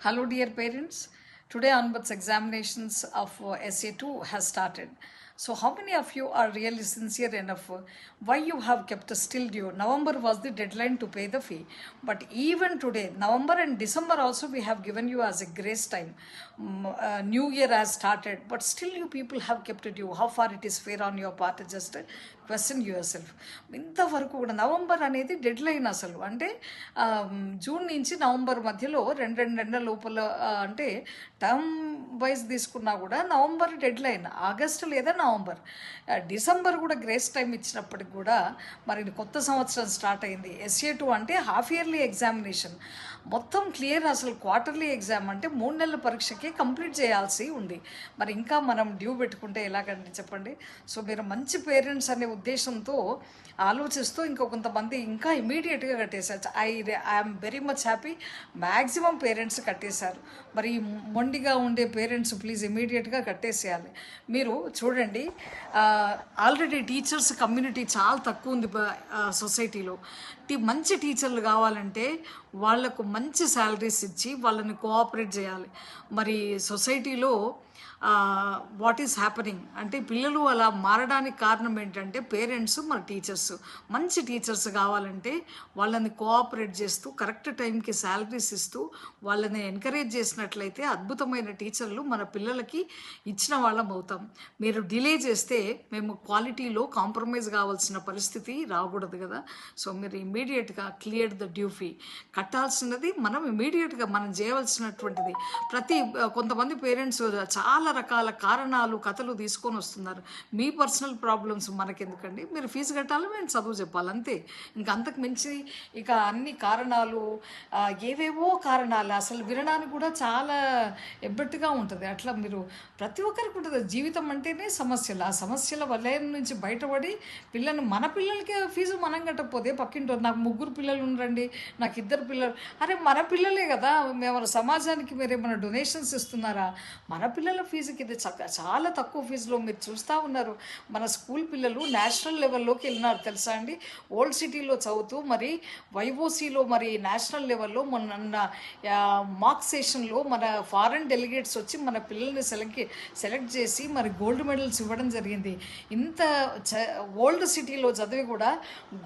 Hello dear parents. Today onwards examinations of SA2 has started. So how many of you are really sincere enough? Why you have kept still due? November was the deadline to pay the fee. But even today, November and December also we have given you as a grace time. New year has started, but still you people have kept it due. How far it is fair on your part? Just question your self. ఇంతవరకు కూడా November అనేది dead line అసలు. అంటే June నుంచి November మధ్యలో రెండు నెలల లోపల అంటే టర్మ్ వైజ్ తీసుకున్నా కూడా నవంబర్ డెడ్ లైన్, ఆగస్టు లేదా నవంబర్. డిసెంబర్ కూడా గ్రేస్ టైం ఇచ్చినప్పటికి కూడా మరి కొత్త సంవత్సరం స్టార్ట్ అయింది. SA2 అంటే హాఫ్ ఇయర్లీ ఎగ్జామినేషన్ మొత్తం క్లియర్. అసలు క్వార్టర్లీ ఎగ్జామ్ అంటే 3 నెలల పరీక్షకి కంప్లీట్ చేయాల్సి ఉంది. మరి ఇంకా మనం డ్యూ పెట్టుకుంటే ఎలాగండి చెప్పండి. సో మీరు మంచి పేరెంట్స్ అనే ఉద్దేశంతో ఆలోచిస్తూ కొంతమంది ఇంకా ఇమీడియట్గా కట్టేశారు. I'm very much happy. Maximum parents కట్టేశారు. మరి మొండిగా ఉండే పేరెంట్స్ ప్లీజ్ ఇమీడియట్గా కట్టేసేయాలి. మీరు చూడండి, ఆల్రెడీ టీచర్స్ కమ్యూనిటీ చాలా తక్కువ ఉంది సొసైటీలో. మంచి టీచర్లు కావాలంటే వాళ్లకు మంచి శాలరీస్ ఇచ్చి వాళ్ళని కోఆపరేట్ చేయాలి. మరి సొసైటీలో వాట్ ఈస్ హ్యాపెనింగ్ అంటే పిల్లలు అలా మారడానికి కారణం ఏంటంటే పేరెంట్స్, మన టీచర్స్. మంచి టీచర్స్ కావాలంటే వాళ్ళని కోఆపరేట్ చేస్తూ కరెక్ట్ టైంకి శాలరీస్ ఇస్తూ వాళ్ళని ఎంకరేజ్ చేసినట్లయితే అద్భుతమైన టీచర్లు మన పిల్లలకి ఇచ్చిన వాళ్ళం అవుతాం. మీరు డిలే చేస్తే మేము క్వాలిటీలో కాంప్రమైజ్ కావాల్సిన పరిస్థితి రాకూడదు కదా. సో మీరు ఇమీడియట్గా క్లియర్ ద డ్యూ ఫీ కట్టాల్సినది మనం ఇమీడియట్గా మనం చేయవలసినటువంటిది. కొంతమంది పేరెంట్స్ చాలా రకాల కారణాలు కథలు తీసుకొని వస్తున్నారు. మీ పర్సనల్ ప్రాబ్లమ్స్ మనకెందుకండి, మీరు ఫీజు కట్టాలి, మేము చదువు చెప్పాలి, అంతే. అంతకు మించి అన్ని కారణాలు, ఏవేవో కారణాలు అసలు వినడానికి కూడా చాలా ఎబ్బెట్టుగా ఉంటుంది. అట్లా మీరు ప్రతి ఒక్కరికి ఉంటుంది. జీవితం అంటేనే సమస్యలు. ఆ సమస్యల వలయం నుంచి బయటపడి మన పిల్లలకి ఫీజు మనం కట్టకపోతే పక్కింటో నాకు 3 పిల్లలు ఉండరండి, నాకు 2 పిల్లలు, అరే మన పిల్లలే కదా, మేము సమాజానికి మీరేమైనా డొనేషన్స్ ఇస్తున్నారా? మన పిల్లల ఫీజుకి ఇది చాలా తక్కువ ఫీజులో మీరు చూస్తూ ఉన్నారు. మన స్కూల్ పిల్లలు నేషనల్ లెవెల్లోకి వెళ్ళినారు తెలుసా అండి. ఓల్డ్ సిటీలో చదువుతూ మరి YOCలో మరి నేషనల్ లెవెల్లో మొన్న మార్క్ సెషన్లో మన ఫారెన్ డెలిగేట్స్ వచ్చి మన పిల్లల్ని సెలెక్ట్ చేసి మరి గోల్డ్ మెడల్స్ ఇవ్వడం జరిగింది. ఇంత ఓల్డ్ సిటీలో చదివి కూడా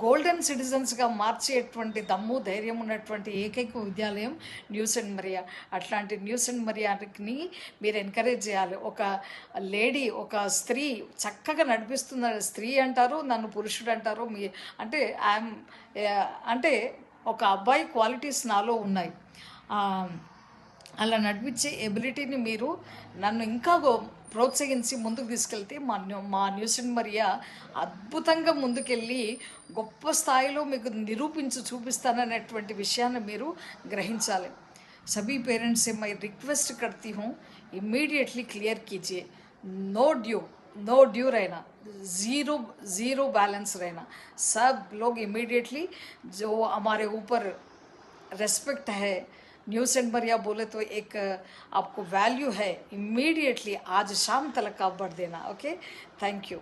గోల్డెన్ సిటిజన్స్గా మార్చేటువంటి దమ్ము ధైర్యం ఉన్నటువంటి ఏకైక విద్యాలయం న్యూ సెయింట్ మరియా. అట్లాంటి న్యూ సెయింట్ మరియాని మీరు ఎంకరేజ్ చేయాలి. ఒక లేడీ, ఒక స్త్రీ చక్కగా నడిపిస్తున్న స్త్రీ అంటారు, నన్ను పురుషుడు అంటారు. అంటే ఒక అబ్బాయి క్వాలిటీస్ నాలో ఉన్నాయి. అలా నడిపించే ఎబిలిటీని మీరు నన్ను ఇంకా ప్రోత్సహించి ముందుకు తీసుకెళ్తే మా న్యూ సెయింట్ మరియా అద్భుతంగా ముందుకెళ్ళి గొప్ప స్థాయిలో మీకు చూపిస్తాననేటువంటి విషయాన్ని మీరు గ్రహించాలి. सभी पेरेंट्स से मैं रिक्वेस्ट करती हूँ, इमीडिएटली क्लियर कीजिए. नो ड्यू रहना, ज़ीरो बैलेंस रहना. सब लोग इमीडिएटली जो हमारे ऊपर रेस्पेक्ट है, न्यू सेंट मरिया बोले तो एक आपको वैल्यू है, इमीडिएटली आज शाम तक आप बढ़ देना. Okay, thank you.